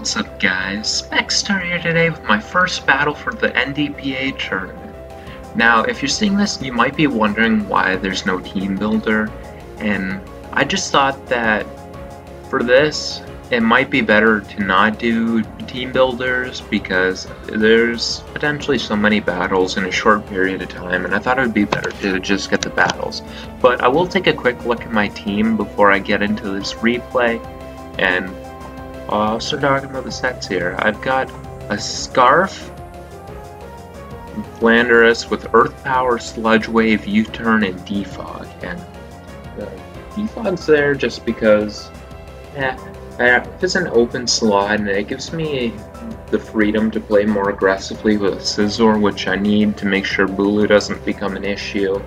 What's up guys, Spexstar here today with my first battle for the NPDA tournament. Now if you're seeing this you might be wondering why there's no team builder, and I just thought that for this it might be better to not do team builders because there's potentially so many battles in a short period of time, and I thought it would be better to just get the battles. But I will take a quick look at my team before I get into this replay, and I'll start talking about the sets here. I've got a Scarf, Flanders with Earth Power, Sludge Wave, U-Turn, and Defog. And the Defog's there just because it's an open slot and it gives me the freedom to play more aggressively with Scizor, which I need to make sure Bulu doesn't become an issue.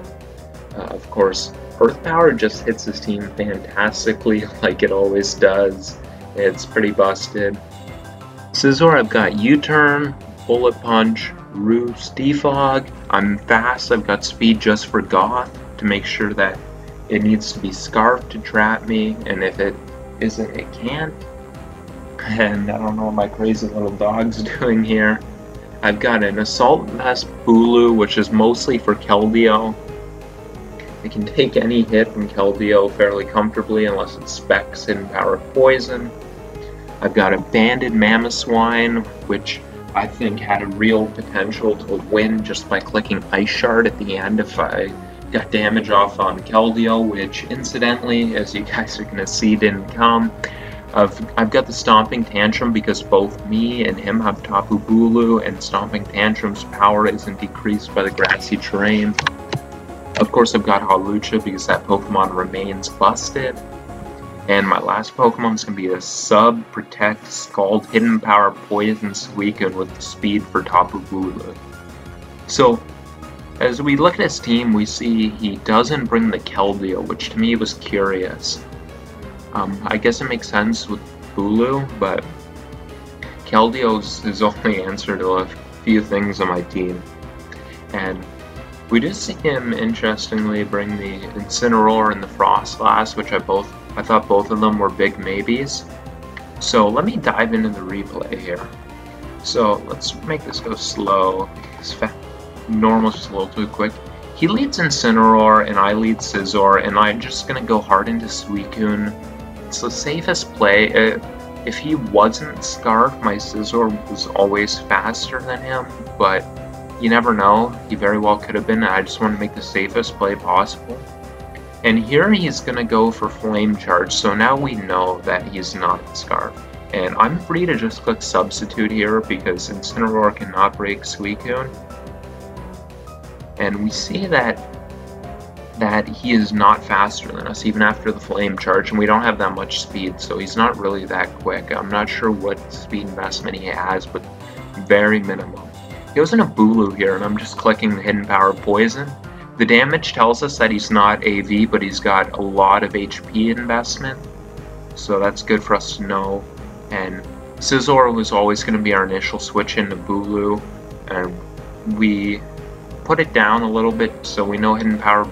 Of course, Earth Power just hits his team fantastically like it always does. It's pretty busted. Scizor, I've got U-Turn, Bullet Punch, Roost, Defog. I'm fast, I've got speed just for Goth to make sure that it needs to be Scarf to trap me, and if it isn't, it can't. And I don't know what my crazy little dog's doing here. I've got an Assault Vest Bulu, which is mostly for Keldeo. It can take any hit from Keldeo fairly comfortably unless it specs Hidden Power Poison. I've got a Banded Mamoswine, which I think had a real potential to win just by clicking Ice Shard at the end if I got damage off on Keldeo, which incidentally, as you guys are going to see, didn't come. I've got the Stomping Tantrum because both me and him have Tapu Bulu, and Stomping Tantrum's power isn't decreased by the grassy terrain. Of course, I've got Hawlucha because that Pokemon remains busted. And my last Pokemon is going to be a Sub, Protect, Scald, Hidden Power, Poison Suicune with the speed for Tapu Bulu. So, as we look at his team, we see he doesn't bring the Keldeo, which to me was curious. I guess it makes sense with Bulu, but Keldeo's his only answer to a few things on my team. And we did see him, interestingly, bring the Incineroar and the Frostlass, which I thought both of them were big maybes. So let me dive into the replay here. So let's make this go slow, because normal's just a little too quick. He leads Incineroar and I lead Scizor, and I'm just going to go hard into Suicune. It's the safest play. If he wasn't Scarf, my Scizor was always faster than him, but you never know, he very well could have been, and I just want to make the safest play possible. And here he's going to go for Flame Charge, so now we know that he's not Scarf. And I'm free to just click Substitute here because Incineroar cannot break Suicune. And we see that he is not faster than us, even after the Flame Charge, and we don't have that much speed, so he's not really that quick. I'm not sure what speed investment he has, but very minimum. He goes in a Bulu here, and I'm just clicking the Hidden Power Poison. The damage tells us that he's not AV, but he's got a lot of HP investment, so that's good for us to know. And Scizor was always going to be our initial switch into Bulu, and we put it down a little bit so we know Hidden Power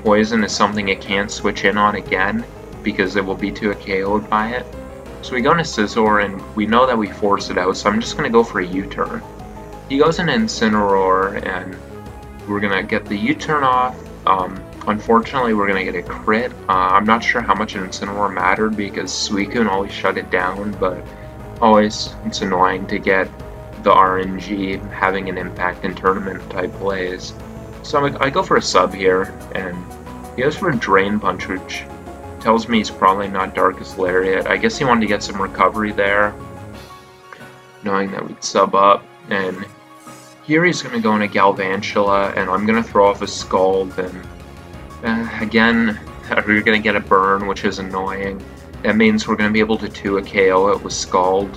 Poison is something it can't switch in on again because it will be too KO'd by it. So we go into Scizor, and we know that we force it out, so I'm just going to go for a U-turn. He goes into Incineroar, and we're going to get the U-turn off. Unfortunately, we're going to get a crit. I'm not sure how much an Incineroar mattered because Suicune always shut it down, but always it's annoying to get the RNG having an impact in tournament type plays. So I go for a sub here, and he goes for a Drain Punch, which tells me he's probably not Darkest Lariat. I guess he wanted to get some recovery there, knowing that we'd sub up. And here he's going to go into Galvantula, and I'm going to throw off a Scald, and again, we're going to get a burn, which is annoying. That means we're going to be able to 2 a KO it with Scald.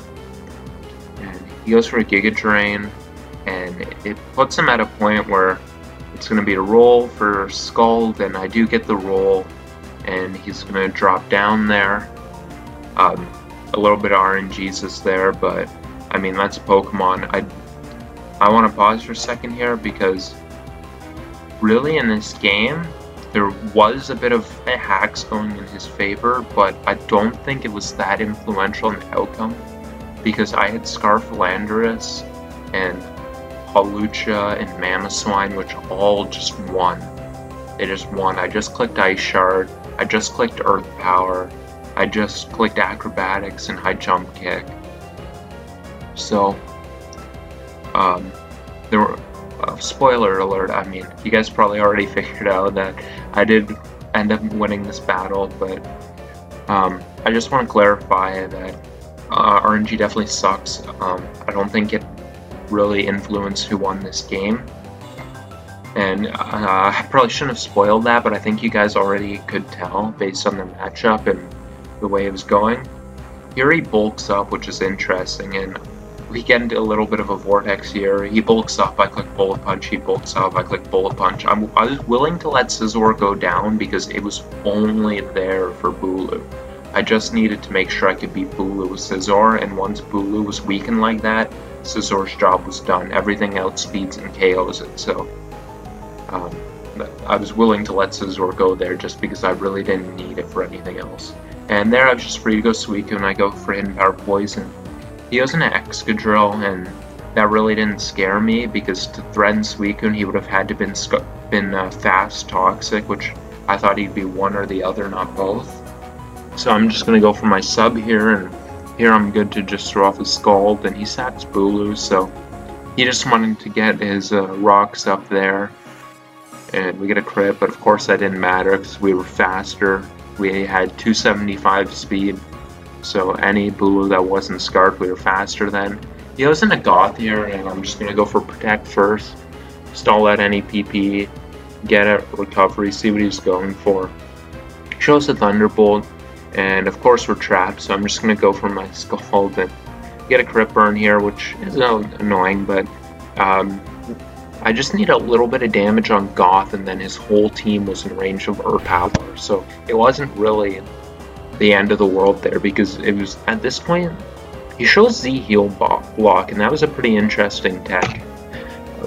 And he goes for a Giga Drain, and it puts him at a point where it's going to be a roll for Scald, and I do get the roll, and he's going to drop down there. A little bit of RNG's is there, but I mean, that's Pokemon. I want to pause for a second here because really in this game there was a bit of hacks going in his favor, but I don't think it was that influential in the outcome. because I had Scarf Landorus and Hawlucha and Mamoswine, which all just won. They just won. I just clicked Ice Shard, I just clicked Earth Power, I just clicked Acrobatics and High Jump Kick. So, there were, spoiler alert, I mean, you guys probably already figured out that I did end up winning this battle, but I just want to clarify that RNG definitely sucks. I don't think it really influenced who won this game. And I probably shouldn't have spoiled that, but I think you guys already could tell based on the matchup and the way it was going. Here he bulks up, which is interesting, and we get into a little bit of a vortex here. He bulks up, I click Bullet Punch, he bulks up, I click Bullet Punch. I was willing to let Scizor go down because it was only there for Bulu. I just needed to make sure I could beat Bulu with Scizor, and once Bulu was weakened like that, Scizor's job was done. Everything outspeeds and KOs it, so I was willing to let Scizor go there just because I really didn't need it for anything else. And there I was just free to go Suicune, and I go for Hidden Power Poison. He has an Excadrill, and that really didn't scare me because to threaten Suicune he would have had to been Fast Toxic, which I thought he'd be one or the other, not both. So I'm just going to go for my sub here, and here I'm good to just throw off his Scald, and he sacks Bulu, so he just wanted to get his rocks up there, and we get a crit, but of course that didn't matter because we were faster. We had 275 speed, so any Bulu that wasn't scarred, we were faster than. He was in a Goth here, and I'm just going to go for Protect first, stall out any PP, get a recovery, see what he's going for. Shows a Thunderbolt, and of course we're trapped, so I'm just going to go for my Scald and get a crit burn here, which is annoying, but I just need a little bit of damage on Goth, and then his whole team was in range of Earth Power, so it wasn't really the end of the world there, because it was, at this point, he shows Z heal block, and that was a pretty interesting tech.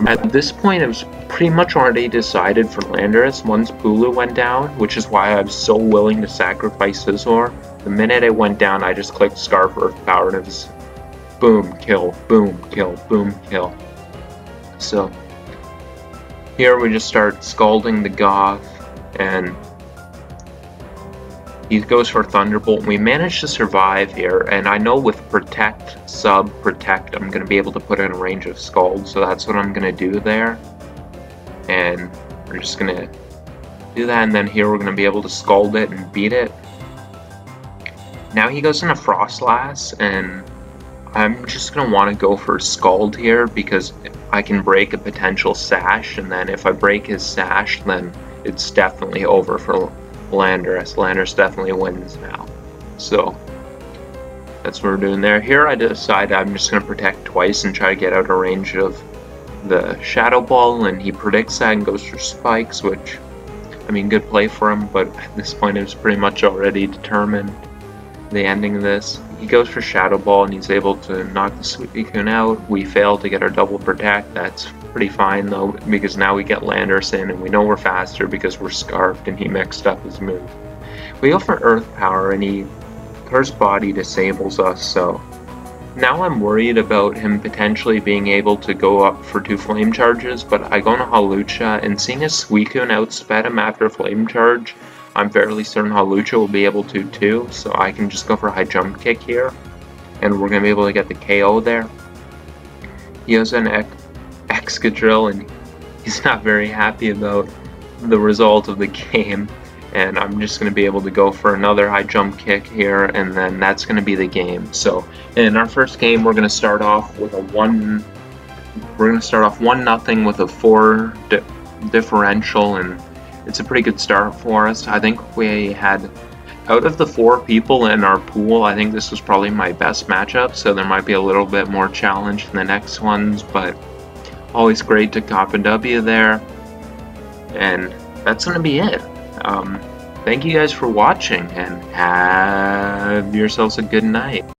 At this point, it was pretty much already decided for Landorus once Bulu went down, which is why I was so willing to sacrifice Scizor. The minute it went down, I just clicked Scarf Earth Power, and it was boom, kill, boom, kill, boom, kill. So here we just start scalding the Goth, and he goes for Thunderbolt. We managed to survive here, and I know with Protect, Sub, Protect, I'm going to be able to put it in range of Scald, so that's what I'm going to do there. And we're just going to do that, and then here we're going to be able to Scald it and beat it. Now he goes into Frostlass, and I'm just going to want to go for Scald here because I can break a potential Sash, and then if I break his Sash, then it's definitely over for Landorus. Landorus definitely wins now. So that's what we're doing there. Here I decide I'm just going to Protect twice and try to get out of range of the Shadow Ball, and he predicts that and goes for Spikes, which, I mean, good play for him, but at this point it was pretty much already determined the ending of this. He goes for Shadow Ball, and he's able to knock the Suicune out. We fail to get our double Protect. That's pretty fine though, because now we get Landorus in, and we know we're faster because we're Scarfed, and he mixed up his move. We go for Earth Power, and Curse Body disables us, so now I'm worried about him potentially being able to go up for 2 Flame Charges, but I go into Hawlucha, and seeing as Suicune outsped him after Flame Charge, I'm fairly certain Hawlucha will be able to too, so I can just go for High Jump Kick here, and we're going to be able to get the KO there. He has an Excadrill, and he's not very happy about the result of the game, and I'm just going to be able to go for another High Jump Kick here, and then that's going to be the game. So in our first game, we're going to start off with a 1-0 with a 4 differential, and it's a pretty good start for us. I think we had, out of the 4 people in our pool, I think this was probably my best matchup, so there might be a little bit more challenge in the next ones, but always great to cop a W there. And that's going to be it. Thank you guys for watching, and have yourselves a good night.